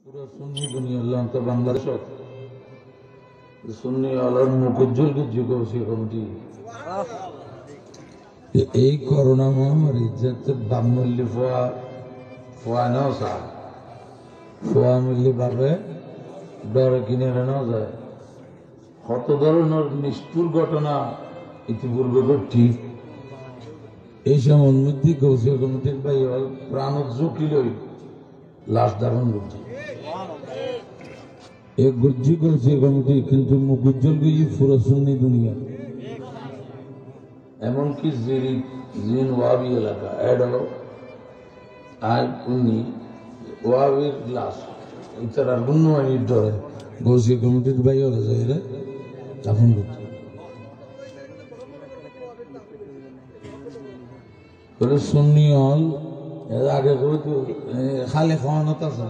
পুরো সুন্নি দুনিয়া তো বাংলাদেশ সুন্নি আলার মুকুজ্জল যুগসী কমিটি এই করোনা মহামারী যাতে বামল্লি ফোয়া নাও চা ফোয়া মিল্লি ভাবে ডরে কিনে নেওয়া যায় কত ধরনের নিষ্ঠুর ঘটনা ইতিপূর্বে ঘটছি এই সময়ের মধ্যে গৌসিয়া কমিটির ভাই প্রাণ ঝুঁকি লই লাশ দাফন করছে এক গজ্জি গৌসিয়া কমিটি কিন্তু মুকুজ্জল গিয়ে পুরো সুন্নি দুনিয়া এমনকি জিন ওয়াবি এলাকা এডো আয় উনি ওয়াবির লাশ ইতার গুণমানির ধরে গৌসিয়া কমিটির ভাই হলে যায় দাফন করছে সুন্নি হল এর আগে খালি খাওয়ানত আছে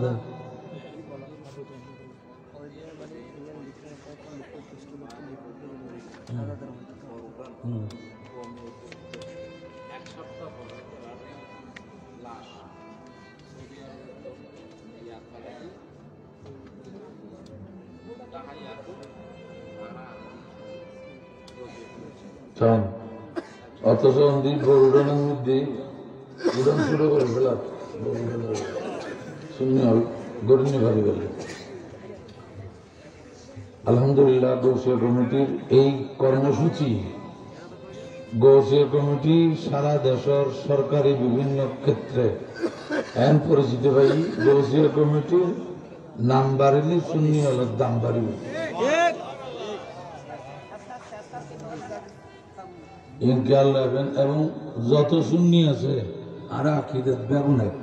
অথচ গরুডানের মধ্যে উড়ান শুরু করে ফেলার শূন্য গরুনি ভারী গেলে আলহামদুলিল্লাহ গৌসিয়া কমিটির এই কর্মসূচি গৌসিয়া কমিটি সারা দেশের সরকারি বিভিন্ন ক্ষেত্রে এন পরিচিত ভাই গৌসিয়া কমিটির নাম বাড়িলে সুন্নি হলের দাম বাড়িবে খেয়াল রাখবেন এবং যত সুন্নি আছে আর আকিদাত বেগুনেক